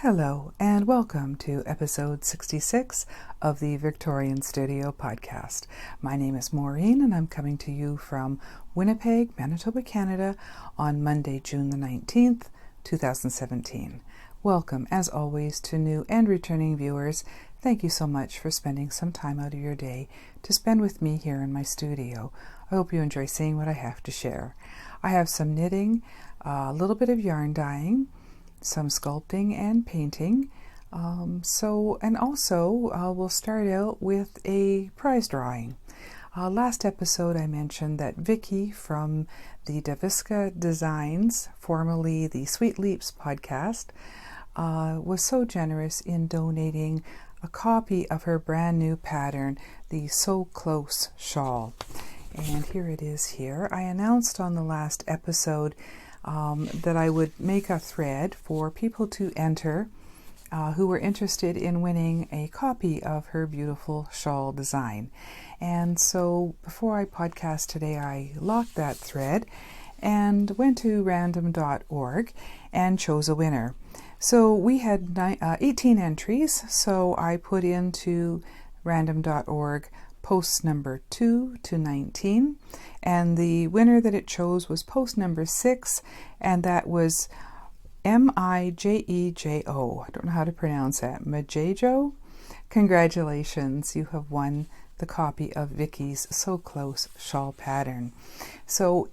Hello and welcome to episode 66 of the Victorian Studio podcast. My name is Maureen and I'm coming to you from Winnipeg, Manitoba, Canada on Monday, June the 19th, 2017. Welcome, as always, to new and returning viewers. Thank you so much for spending some time out of your day to spend with me here in my studio. I hope you enjoy seeing what I have to share. I have some knitting, a little bit of yarn dyeing, some sculpting and painting. We'll start out with a prize drawing. Last episode I mentioned that Vicky from the Daviksta Designs, formerly the Sweet Leaps podcast, was so generous in donating a copy of her brand new pattern, the So Close shawl. And here it is here. I announced on the last episode that I would make a thread for people to enter who were interested in winning a copy of her beautiful shawl design. And so before I podcast today, I locked that thread and went to random.org and chose a winner. So we had 18 entries, so I put into random.org post number 2 to 19, and the winner that it chose was post number 6, and that was Mijejo. I don't know how to pronounce that. Mijejo? Congratulations, you have won the copy of Vicky's So Close shawl pattern. So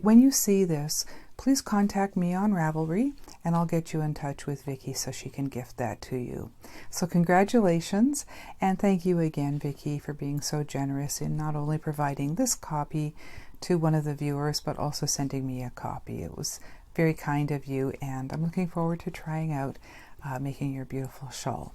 when you see this, please contact me on Ravelry and I'll get you in touch with Vicky so she can gift that to you. So congratulations, and thank you again, Vicky, for being so generous in not only providing this copy to one of the viewers, but also sending me a copy. It was very kind of you, and I'm looking forward to trying out making your beautiful shawl.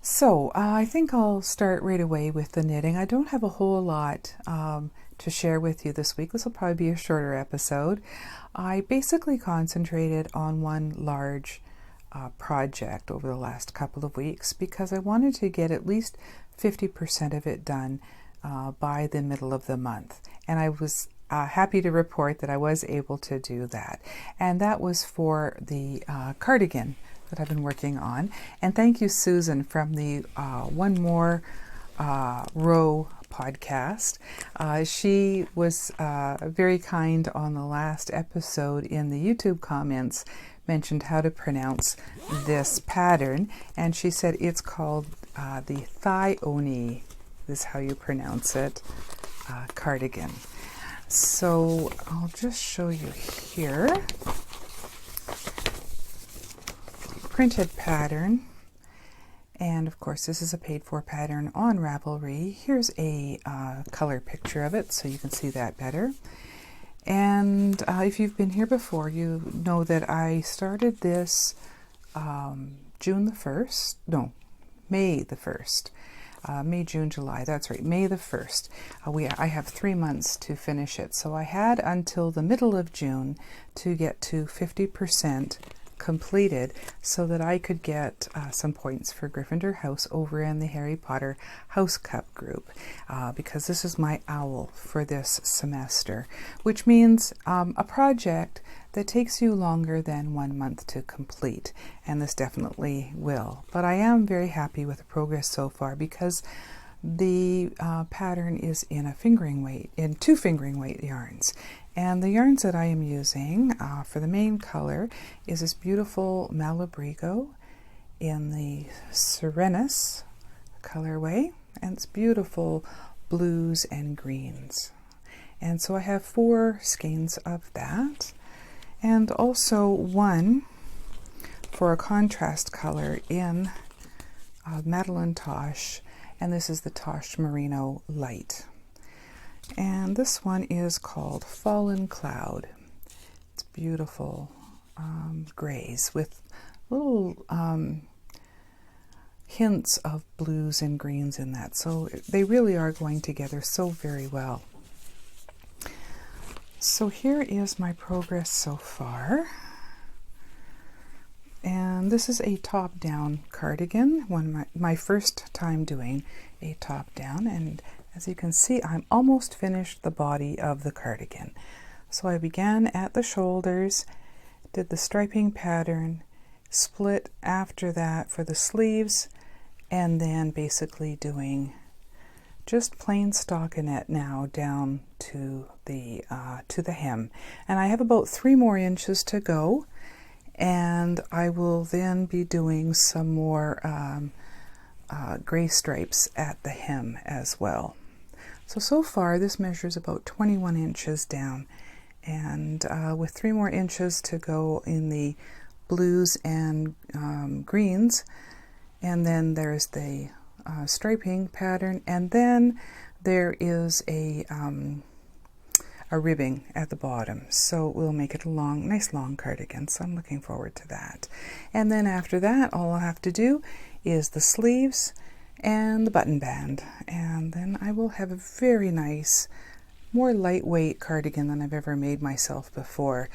So I think I'll start right away with the knitting. I don't have a whole lot to share with you this week. This will probably be a shorter episode. I basically concentrated on one large project over the last couple of weeks because I wanted to get at least 50% of it done by the middle of the month. And I was happy to report that I was able to do that. And that was for the cardigan that I've been working on. And thank you, Susan, from the One More Row podcast. She was very kind on the last episode in the YouTube comments, mentioned how to pronounce this pattern, and she said it's called the Thigh-Oni, is how you pronounce it, cardigan. So I'll just show you here the printed pattern. And of course, this is a paid-for pattern on Ravelry. Here's a color picture of it so you can see that better. And if you've been here before, you know that I started this May the 1st. May, June, July, that's right, May the 1st. I have 3 months to finish it. So I had until the middle of June to get to 50% completed so that I could get some points for Gryffindor House over in the Harry Potter House Cup group, because this is my owl for this semester, which means a project that takes you longer than 1 month to complete, and this definitely will. But I am very happy with the progress so far because the pattern is in two fingering weight yarns. And the yarns that I am using for the main color is this beautiful Malabrigo in the Serenus colorway, and it's beautiful blues and greens. And so I have 4 skeins of that, and also one for a contrast color in Madeline Tosh, and this is the Tosh Merino Light. And this one is called Fallen Cloud. It's beautiful grays with little hints of blues and greens in that. So they really are going together so very well. So here is my progress so far. And this is a top-down cardigan, my first time doing a top-down, and as you can see, I'm almost finished the body of the cardigan. So I began at the shoulders, did the striping pattern, split after that for the sleeves, and then basically doing just plain stockinette now down to the hem. And I have about 3 more inches to go, and I will then be doing some more gray stripes at the hem as well. So far this measures about 21 inches down, and with 3 more inches to go in the blues and greens, and then there's the striping pattern, and then there is a ribbing at the bottom, so we'll make it a nice long cardigan, so I'm looking forward to that. And then after that, all I'll have to do is the sleeves and the button band, and then I will have a very nice, more lightweight cardigan than I've ever made myself before.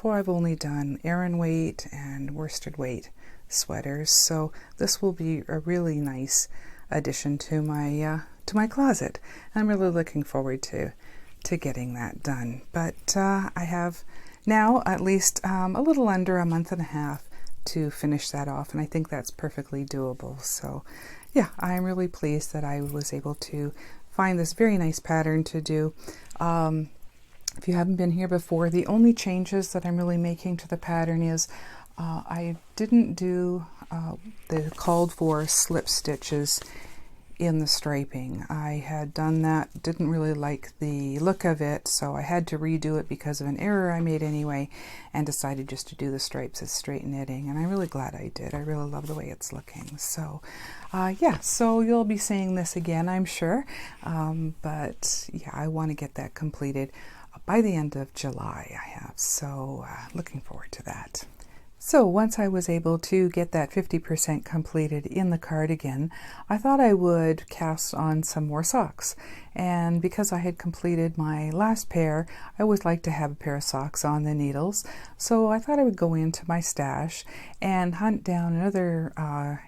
I've only done Aran weight and worsted weight sweaters, so this will be a really nice addition to my closet. I'm really looking forward to getting that done. But I have now at least a little under a month and a half to finish that off, and I think that's perfectly doable. So yeah, I'm really pleased that I was able to find this very nice pattern to do. If you haven't been here before, the only changes that I'm really making to the pattern is I didn't do the called for slip stitches in the striping. I had done that, didn't really like the look of it, so I had to redo it because of an error I made anyway, and decided just to do the stripes as straight knitting, and I'm really glad I did. I really love the way it's looking. So yeah, so you'll be seeing this again, I'm sure, but yeah, I want to get that completed by the end of July, I have, so looking forward to that. So once I was able to get that 50% completed in the cardigan, I thought I would cast on some more socks. And because I had completed my last pair, I always like to have a pair of socks on the needles. So I thought I would go into my stash and hunt down another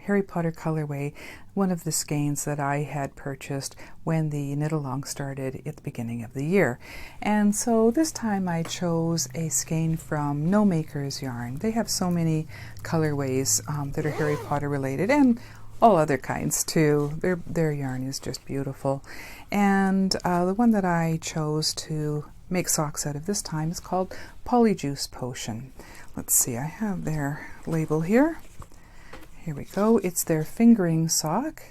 Harry Potter colorway, one of the skeins that I had purchased when the knit along started at the beginning of the year. And so this time I chose a skein from Gnome Acres yarn. They have so many colorways that are Harry Potter related, and all other kinds too. Their yarn is just beautiful. And the one that I chose to make socks out of this time is called Polyjuice Potion. Let's see, I have their label here. Here we go. It's their fingering sock.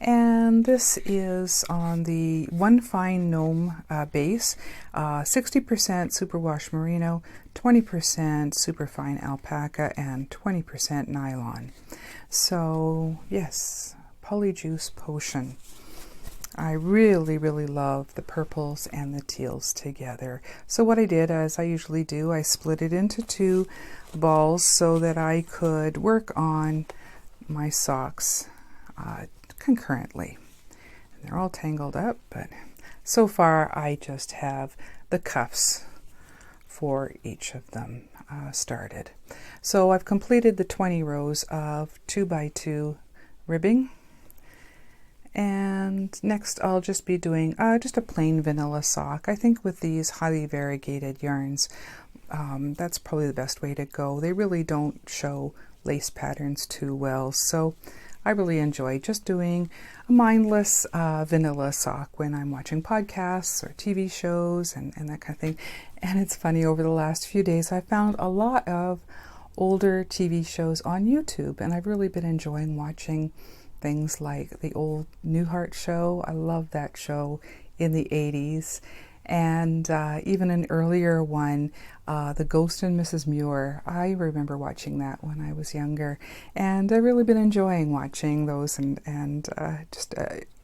And this is on the One Fine Gnome base, 60% superwash merino, 20% superfine alpaca, and 20% nylon. So yes, Polyjuice Potion. I really, really love the purples and the teals together. So what I did, as I usually do, I split it into 2 balls so that I could work on my socks concurrently. And they're all tangled up, but so far I just have the cuffs for each of them started. So I've completed the 20 rows of 2x2 ribbing. And next I'll just be doing just a plain vanilla sock. I think with these highly variegated yarns, that's probably the best way to go. They really don't show lace patterns too well, so I really enjoy just doing a mindless vanilla sock when I'm watching podcasts or TV shows and that kind of thing. And it's funny, over the last few days I found a lot of older TV shows on YouTube, and I've really been enjoying watching things like the old Newhart show. I love that show in the 80s. And even an earlier one, The Ghost and Mrs. Muir. I remember watching that when I was younger. And I've really been enjoying watching those and just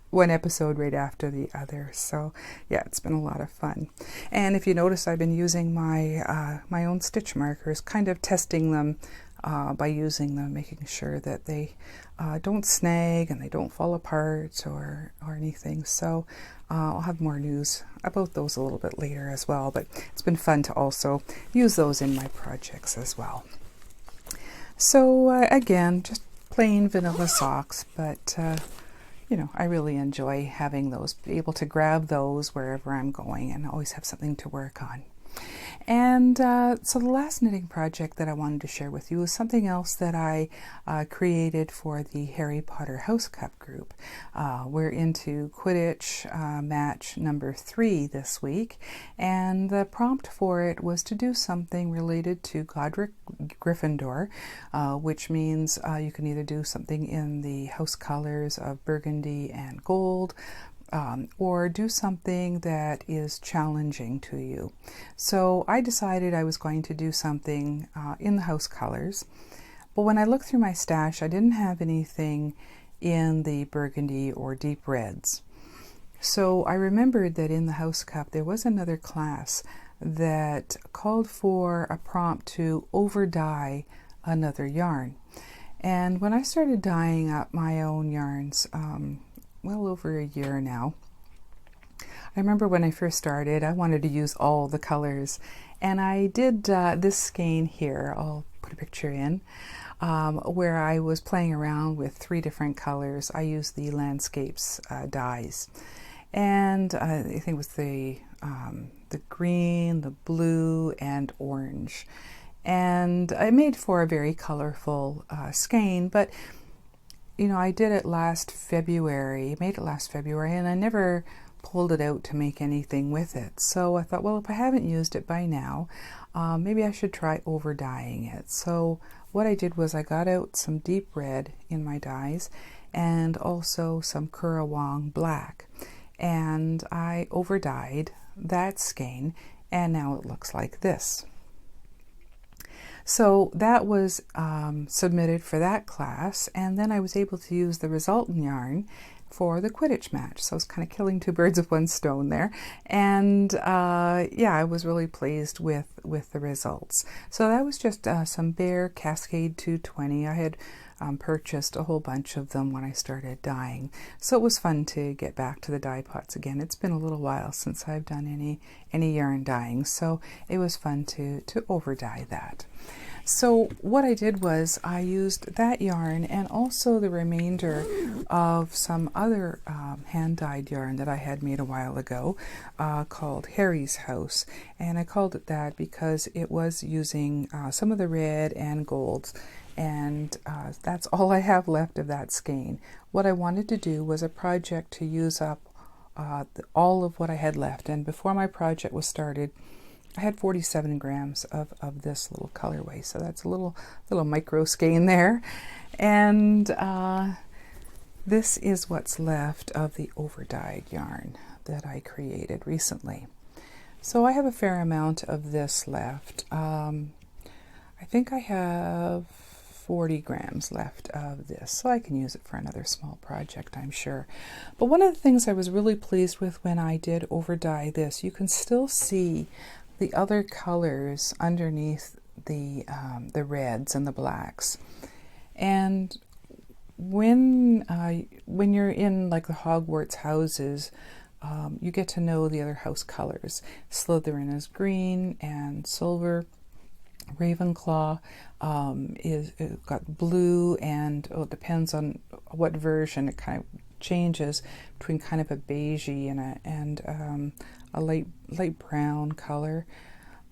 one episode right after the other. So yeah, it's been a lot of fun. And if you notice, I've been using my my own stitch markers, kind of testing them by using them, making sure that they don't snag and they don't fall apart or anything. So I'll have more news about those a little bit later as well, but it's been fun to also use those in my projects as well. So again, just plain vanilla socks, but you know, I really enjoy having those, be able to grab those wherever I'm going and always have something to work on. And so the last knitting project that I wanted to share with you is something else that I created for the Harry Potter House Cup group. We're into Quidditch match number 3 this week, and the prompt for it was to do something related to Godric Gryffindor, which means you can either do something in the house colors of burgundy and gold, or do something that is challenging to you. So I decided I was going to do something in the house colors, but when I looked through my stash, I didn't have anything in the burgundy or deep reds. So I remembered that in the House Cup there was another class that called for a prompt to over dye another yarn. And when I started dyeing up my own yarns, well over a year now. I remember when I first started, I wanted to use all the colors, and I did this skein here. I'll put a picture in, where I was playing around with 3 different colors. I used the landscapes dyes, and I think it was the green, the blue, and orange, and I made for a very colorful skein. But you know, I did it last February, made it last February, and I never pulled it out to make anything with it. So I thought, well, if I haven't used it by now, maybe I should try over dyeing it. So what I did was I got out some deep red in my dyes and also some Currawong black, and I over dyed that skein, and now it looks like this. So that was submitted for that class, and then I was able to use the resultant yarn for the Quidditch match. So I was kind of killing 2 birds with 1 stone there, and yeah, I was really pleased with the results. So that was just some Bear Cascade 220. I had purchased a whole bunch of them when I started dyeing, so it was fun to get back to the dye pots again. It's been a little while since I've done any yarn dyeing, so it was fun to over dye that. So what I did was I used that yarn and also the remainder of some other hand-dyed yarn that I had made a while ago called Harry's House, and I called it that because it was using some of the red and golds, and that's all I have left of that skein. What I wanted to do was a project to use up all of what I had left, and before my project was started, I had 47 grams of this little colorway, so that's a little micro skein there. And this is what's left of the over-dyed yarn that I created recently. So I have a fair amount of this left. I think I have 40 grams left of this, so I can use it for another small project, I'm sure. But one of the things I was really pleased with when I did over dye this, you can still see the other colors underneath the reds and the blacks. And when you're in like the Hogwarts houses, you get to know the other house colors. Slytherin is green and silver. Ravenclaw is got blue, and it depends on what version. It kind of changes between kind of a beigey and a light brown color,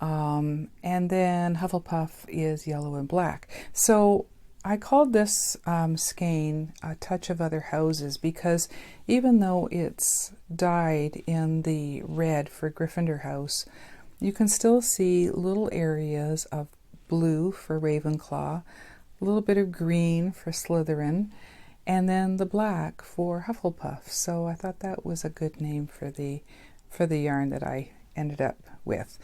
and then Hufflepuff is yellow and black. So I called this skein A Touch of Other Houses because even though it's dyed in the red for Gryffindor House, you can still see little areas of blue for Ravenclaw, a little bit of green for Slytherin, and then the black for Hufflepuff. So I thought that was a good name for the yarn that I ended up with.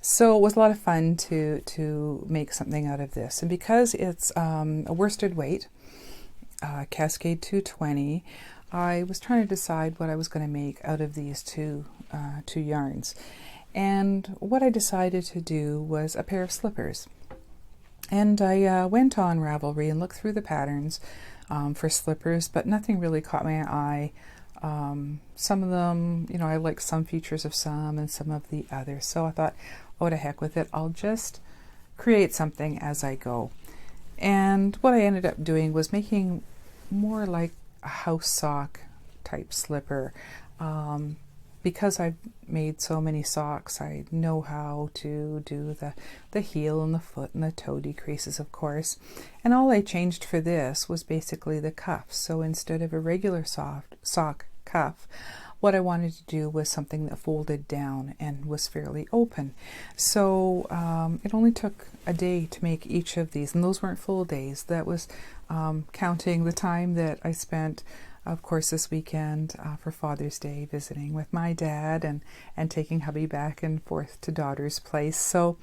So it was a lot of fun to make something out of this. And because it's a worsted weight, Cascade 220, I was trying to decide what I was going to make out of these two yarns. And what I decided to do was a pair of slippers. And I went on Ravelry and looked through the patterns for slippers, but nothing really caught my eye. Some of them, you know, I like some features of some and some of the others. So I thought, oh, to heck with it, I'll just create something as I go. And what I ended up doing was making more like a house sock type slipper. because I've made so many socks, I know how to do the heel and the foot and the toe decreases, of course. And all I changed for this was basically the cuffs. So instead of a regular sock cuff, what I wanted to do was something that folded down and was fairly open. So it only took a day to make each of these, and those weren't full days. That was counting the time that I spent, of course, this weekend for Father's Day, visiting with my dad and taking hubby back and forth to daughter's place. So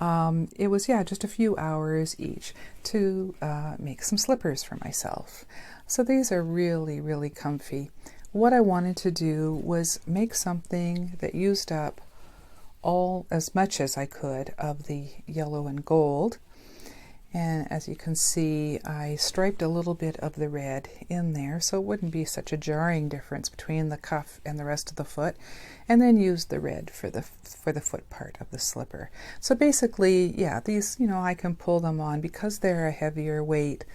it was, just a few hours each to make some slippers for myself. So these are really, really comfy. What I wanted to do was make something that used up as much as I could of the yellow and gold. And as you can see, I striped a little bit of the red in there so it wouldn't be such a jarring difference between the cuff and the rest of the foot, and then used the red for the foot part of the slipper. So basically, these, I can pull them on because they're a heavier weight.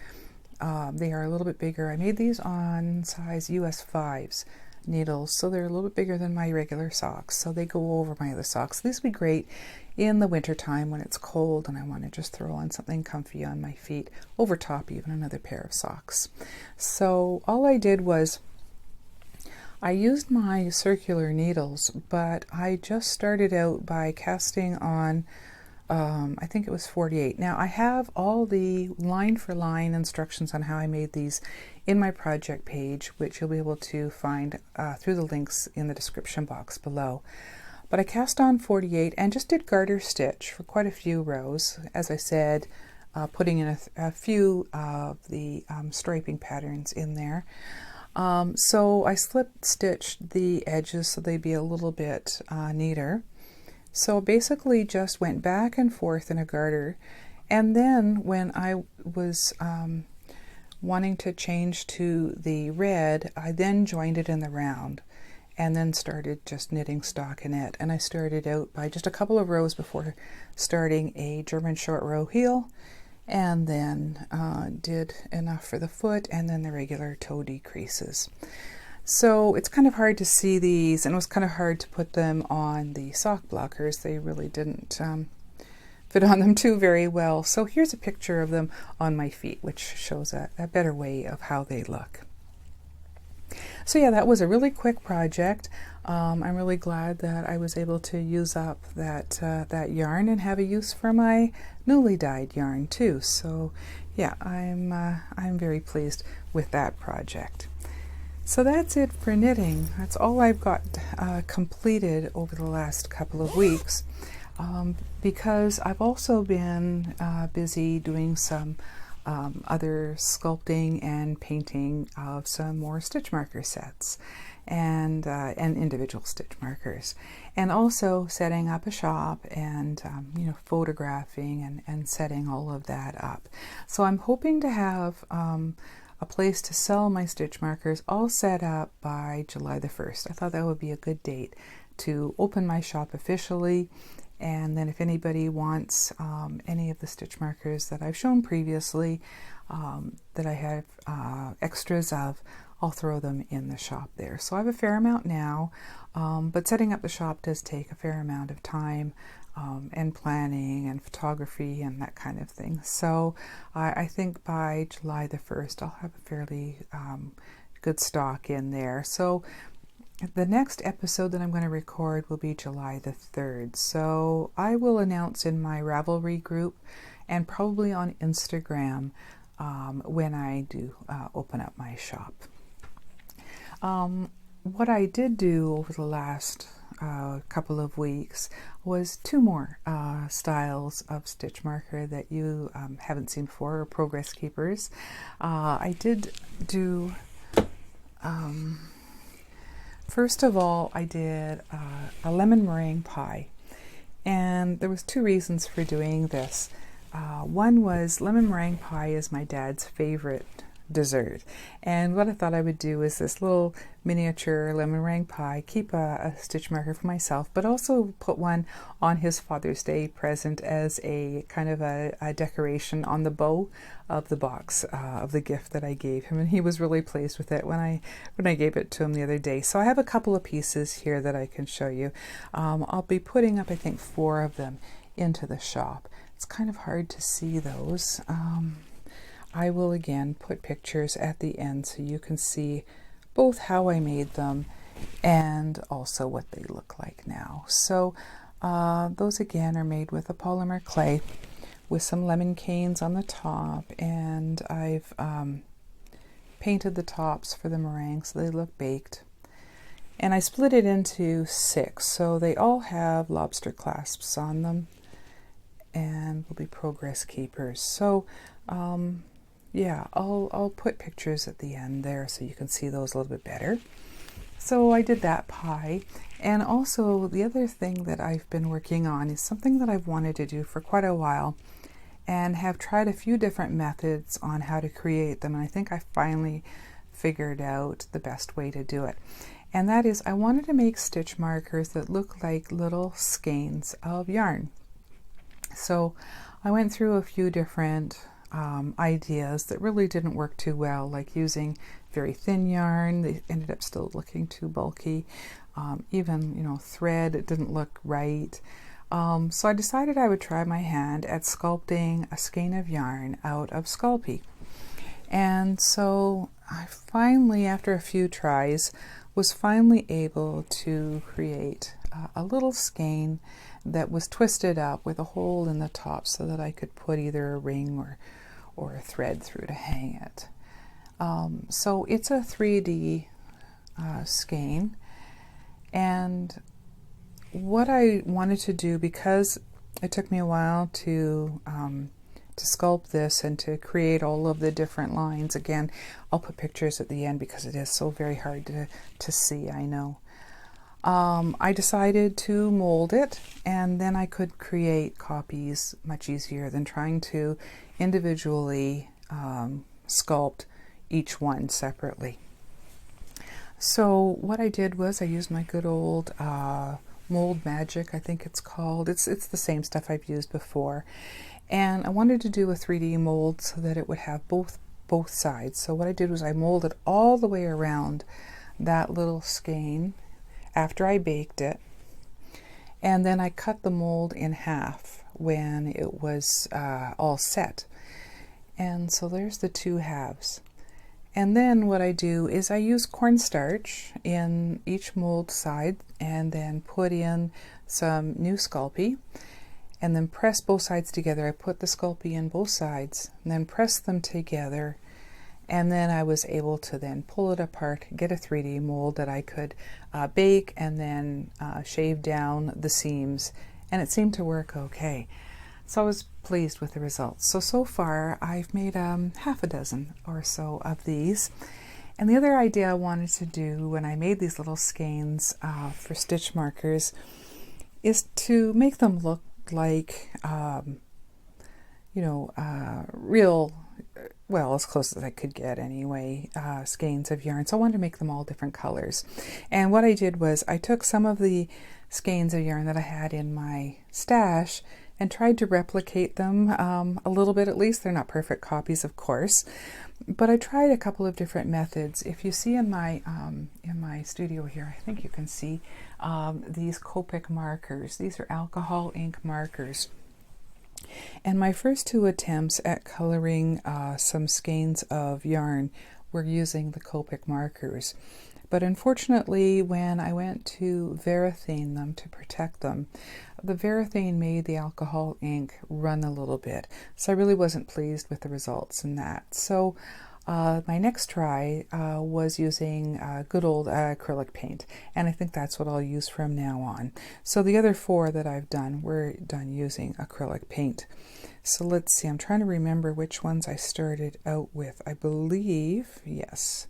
They are a little bit bigger. I made these on size US 5s needles, so they're a little bit bigger than my regular socks, so they go over my other socks. These would be great in the winter time when it's cold and I want to just throw on something comfy on my feet, over top even another pair of socks. So all I did was I used my circular needles, but I just started out by casting on I think it was 48. Now I have all the line for line instructions on how I made these in my project page, which you'll be able to find through the links in the description box below. But I cast on 48 and just did garter stitch for quite a few rows, as I said, putting in a few of the striping patterns in there. So I slip stitched the edges so they'd be a little bit neater. So basically just went back and forth in a garter, and then when I was wanting to change to the red, I then joined it in the round and then started just knitting stockinette. And I started out by just a couple of rows before starting a German short row heel, and then did enough for the foot and then the regular toe decreases. So it's kind of hard to see these, and it was kind of hard to put them on the sock blockers. They really didn't fit on them too very well. So here's a picture of them on my feet, which shows a better way of how they look. So yeah, that was a really quick project. I'm really glad that I was able to use up that yarn and have a use for my newly dyed yarn too. So yeah, I'm very pleased with that project. So that's it for knitting. That's all I've got completed over the last couple of weeks, because I've also been busy doing some other sculpting and painting of some more stitch marker sets and individual stitch markers, and also setting up a shop and photographing and setting all of that up. So I'm hoping to have a place to sell my stitch markers all set up by July the 1st. I thought that would be a good date to open my shop officially, and then if anybody wants any of the stitch markers that I've shown previously that I have extras of, I'll throw them in the shop there. So I have a fair amount now, but setting up the shop does take a fair amount of time and planning and photography and that kind of thing. So I think by July the 1st I'll have a fairly good stock in there. So the next episode that I'm going to record will be July the 3rd. So I will announce in my Ravelry group and probably on Instagram when I do open up my shop. What I did do over the last couple of weeks was two more styles of stitch marker that you haven't seen before, or progress keepers. I did do, first of all, I did a lemon meringue pie, and there was two reasons for doing this. One was lemon meringue pie is my dad's favorite dessert. And what I thought I would do is this little miniature lemon meringue pie, keep a stitch marker for myself, but also put one on his Father's Day present as a kind of a decoration on the bow of the box of the gift that I gave him, and he was really pleased with it when I gave it to him the other day. So I have a couple of pieces here that I can show you. I'll be putting up, I think, 4 of them into the shop. It's kind of hard to see those. I will again put pictures at the end so you can see both how I made them and also what they look like now. So those again are made with a polymer clay with some lemon canes on the top, and I've painted the tops for the meringue so they look baked. And I split it into 6, so they all have lobster clasps on them and will be progress keepers. So yeah, I'll put pictures at the end there so you can see those a little bit better. So I did that pie, and also the other thing that I've been working on is something that I've wanted to do for quite a while and have tried a few different methods on how to create them, and I think I finally figured out the best way to do it. And that is, I wanted to make stitch markers that look like little skeins of yarn. So I went through a few different ideas that really didn't work too well, like using very thin yarn. They ended up still looking too bulky. Even, thread, it didn't look right. So I decided I would try my hand at sculpting a skein of yarn out of Sculpey. And so I finally, after a few tries, was finally able to create a little skein that was twisted up with a hole in the top so that I could put either a ring or a thread through to hang it. So it's a 3D skein, and what I wanted to do, because it took me a while to sculpt this and to create all of the different lines. Again, I'll put pictures at the end because it is so very hard to see, I know. I decided to mold it, and then I could create copies much easier than trying to individually sculpt each one separately. So what I did was I used my good old Mold Magic, I think it's called. It's the same stuff I've used before. And I wanted to do a 3D mold so that it would have both sides. So what I did was I molded all the way around that little skein after I baked it, and then I cut the mold in half when it was all set. And so there's the 2 halves. And then what I do is I use cornstarch in each mold side, and then put in some new Sculpey, and then press both sides together. I put the Sculpey in both sides, and then press them together, and then I was able to then pull it apart, get a 3D mold that I could bake, and then shave down the seams, and it seemed to work okay. So I was pleased with the results. So far I've made half a dozen or so of these. And the other idea I wanted to do when I made these little skeins for stitch markers is to make them look like, real, well, as close as I could get anyway, skeins of yarn. So I wanted to make them all different colors. And what I did was I took some of the skeins of yarn that I had in my stash and tried to replicate them a little bit at least. They're not perfect copies, of course, but I tried a couple of different methods. If you see in my studio here, I think you can see these Copic markers. These are alcohol ink markers. And my first 2 attempts at coloring some skeins of yarn were using the Copic markers. But unfortunately, when I went to varathane them to protect them, the varathane made the alcohol ink run a little bit. So I really wasn't pleased with the results in that. So my next try was using good old acrylic paint, and I think that's what I'll use from now on. So the other 4 that I've done were done using acrylic paint. So let's see, I'm trying to remember which ones I started out with. I believe, yes.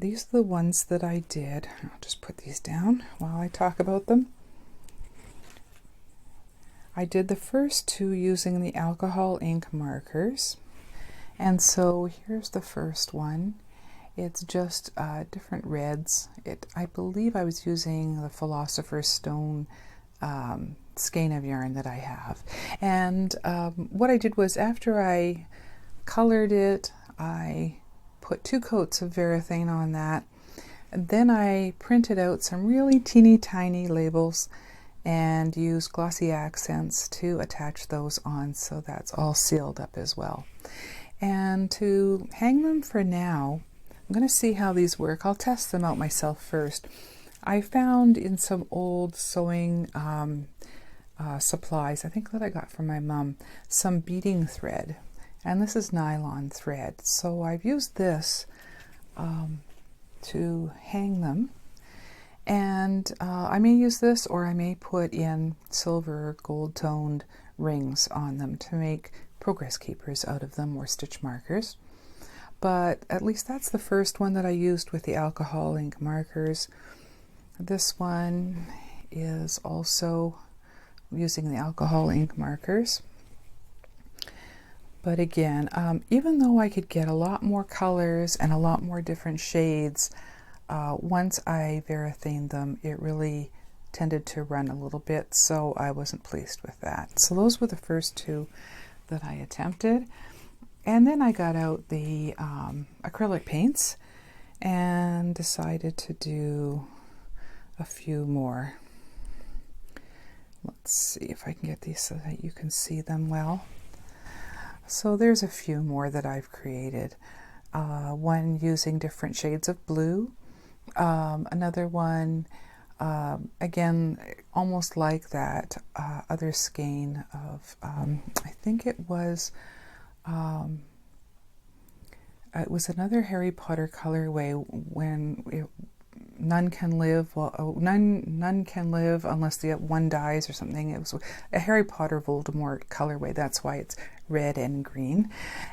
These are the ones that I did. I'll just put these down while I talk about them. I did the first 2 using the alcohol ink markers, And so here's the first one. It's just different reds. I believe I was using the Philosopher's Stone skein of yarn that I have. And what I did was, after I colored it, I put 2 coats of varathane on that. And then I printed out some really teeny tiny labels and used glossy accents to attach those on, so that's all sealed up as well. And to hang them for now, I'm going to see how these work. I'll test them out myself first. I found in some old sewing supplies, I think that I got from my mom, some beading thread. And this is nylon thread. So I've used this to hang them. And I may use this, or I may put in silver or gold toned rings on them to make progress keepers out of them, or stitch markers. But at least that's the first one that I used with the alcohol ink markers. This one is also using the alcohol ink markers. But again, even though I could get a lot more colors and a lot more different shades, once I varathaned them, it really tended to run a little bit, so I wasn't pleased with that. So those were the first 2 that I attempted. And then I got out the acrylic paints and decided to do a few more. Let's see if I can get these so that you can see them well. So there's a few more that I've created. One using different shades of blue. Another one, again, almost like that other skein of, I think it was another Harry Potter colorway, when none can live. Well, none can live unless the one dies or something. It was a Harry Potter Voldemort colorway. That's why it's red and green.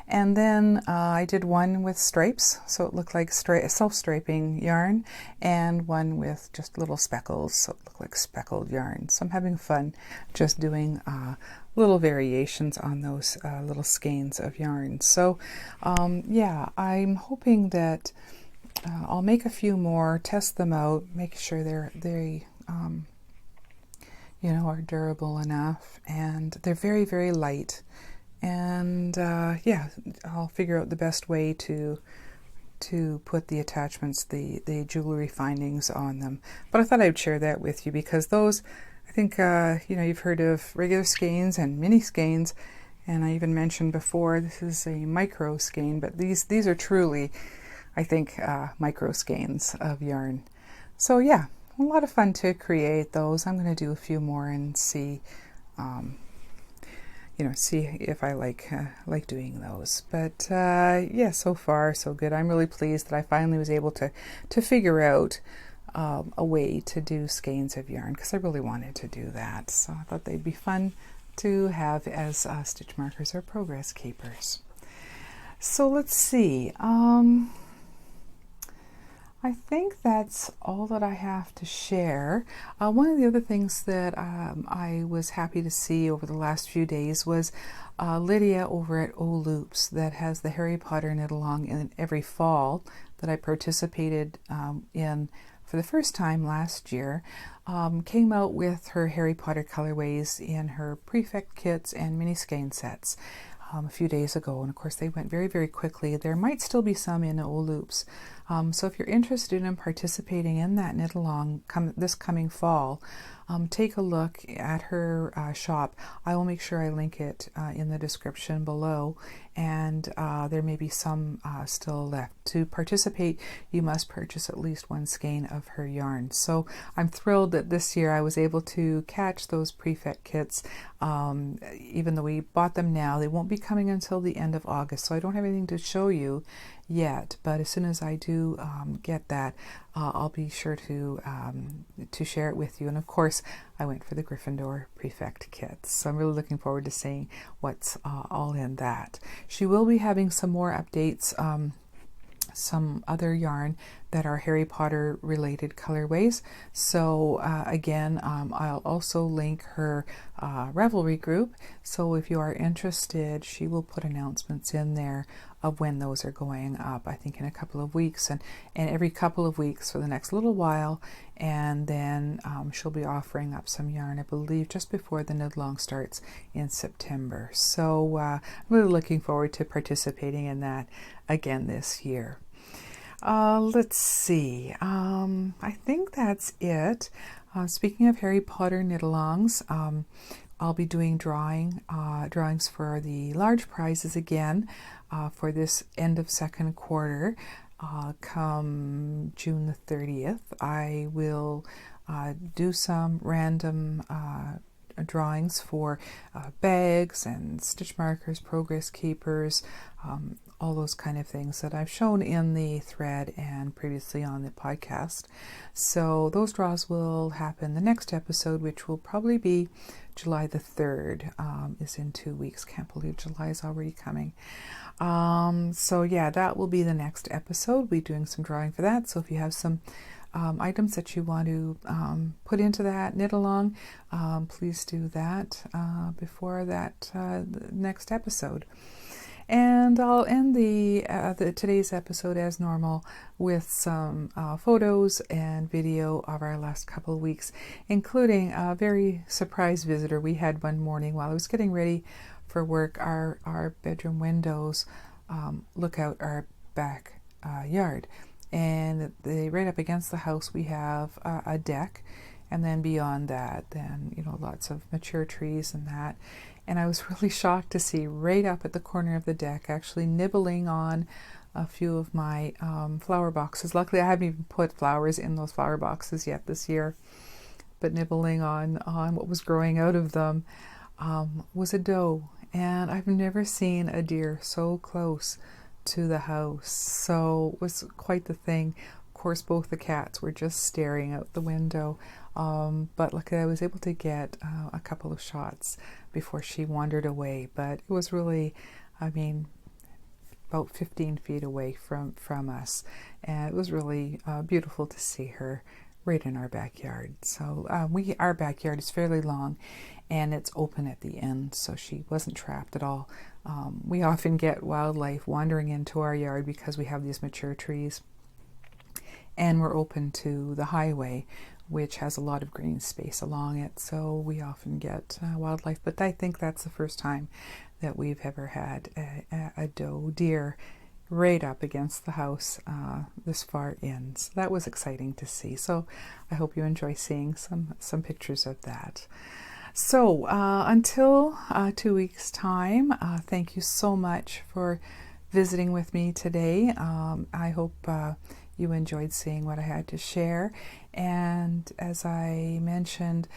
And then I did one with stripes, so it looked like self-striping yarn, and one with just little speckles, so it looked like speckled yarn. So I'm having fun just doing little variations on those little skeins of yarn. So yeah, I'm hoping that I'll make a few more, test them out, make sure they you know, are durable enough, and they're very, very light. And yeah, I'll figure out the best way to put the attachments, the jewelry findings on them. But I thought I'd share that with you, because those, I think, you know, you've heard of regular skeins and mini skeins, and I even mentioned before this is a micro skein, but these are truly, I think, micro skeins of yarn. So yeah, a lot of fun to create those. I'm going to do a few more and see, you know, see if I like doing those. But yeah, so far so good. I'm really pleased that I finally was able to figure out a way to do skeins of yarn, because I really wanted to do that. So I thought they'd be fun to have as stitch markers or progress keepers. So let's see. I think that's all that I have to share. One of the other things that I was happy to see over the last few days was Lydia over at O Loops, that has the Harry Potter knit along in every fall that I participated in for the first time last year, came out with her Harry Potter colorways in her prefect kits and mini skein sets a few days ago, and of course they went very, very quickly. There might still be some in O Loops. So if you're interested in participating in that knit along this coming fall, take a look at her shop. I will make sure I link it in the description below, and there may be some still left. To participate, you must purchase at least one skein of her yarn. So I'm thrilled that this year I was able to catch those prefect kits. Even though we bought them now, they won't be coming until the end of August, so I don't have anything to show you yet, but as soon as I do get that, I'll be sure to share it with you. And of course, I went for the Gryffindor prefect kits, so I'm really looking forward to seeing what's all in that. She will be having some more updates, some other yarn that are Harry Potter related colorways. So again, I'll also link her Ravelry group. So if you are interested, she will put announcements in there of when those are going up, I think in a couple of weeks, and every couple of weeks for the next little while. And then she'll be offering up some yarn, I believe, just before the knit-along starts in September. So I'm really looking forward to participating in that again this year. Let's see. I think that's it. Speaking of Harry Potter knit-alongs, I'll be doing drawings for the large prizes again for this end of second quarter. Come June the 30th, I will do some random drawings for bags and stitch markers, progress keepers, all those kind of things that I've shown in the thread and previously on the podcast. So those draws will happen the next episode, which will probably be July the 3rd, is in 2 weeks. Can't believe July is already coming. So yeah, that will be the next episode. We'll be doing some drawing for that. So if you have some items that you want to put into that knit along, please do that before that the next episode. And I'll end the today's episode as normal with some photos and video of our last couple of weeks, including a very surprise visitor we had one morning while I was getting ready for work. Our bedroom windows look out our back yard, and right up against the house we have a deck, and then beyond that, then lots of mature trees and that. And I was really shocked to see right up at the corner of the deck, actually nibbling on a few of my flower boxes. Luckily, I haven't even put flowers in those flower boxes yet this year, but nibbling on what was growing out of them was a doe. And I've never seen a deer so close to the house. So it was quite the thing. Of course, both the cats were just staring out the window. But luckily I was able to get a couple of shots before she wandered away. But it was really, about 15 feet away from us. And it was really beautiful to see her right in our backyard. So our backyard is fairly long and it's open at the end, so she wasn't trapped at all. We often get wildlife wandering into our yard because we have these mature trees and we're open to the highway, which has a lot of green space along it, so we often get wildlife. But I think that's the first time that we've ever had a doe deer right up against the house this far in. So that was exciting to see. So I hope you enjoy seeing some pictures of that. So until 2 weeks time, thank you so much for visiting with me today. I hope you enjoyed seeing what I had to share. And as I mentioned,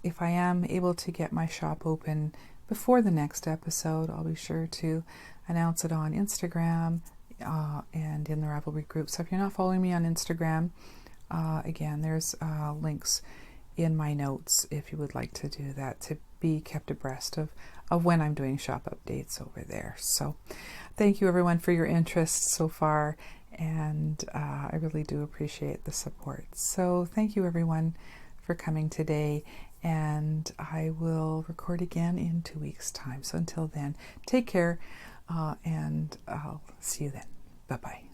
if I am able to get my shop open before the next episode, I'll be sure to announce it on Instagram and in the Ravelry group. So if you're not following me on Instagram, again, there's links in my notes if you would like to do that, to be kept abreast of when I'm doing shop updates over there. So thank you everyone for your interest so far, and I really do appreciate the support. So thank you everyone for coming today, and I will record again in 2 weeks time. So until then, take care, and I'll see you then. Bye-bye.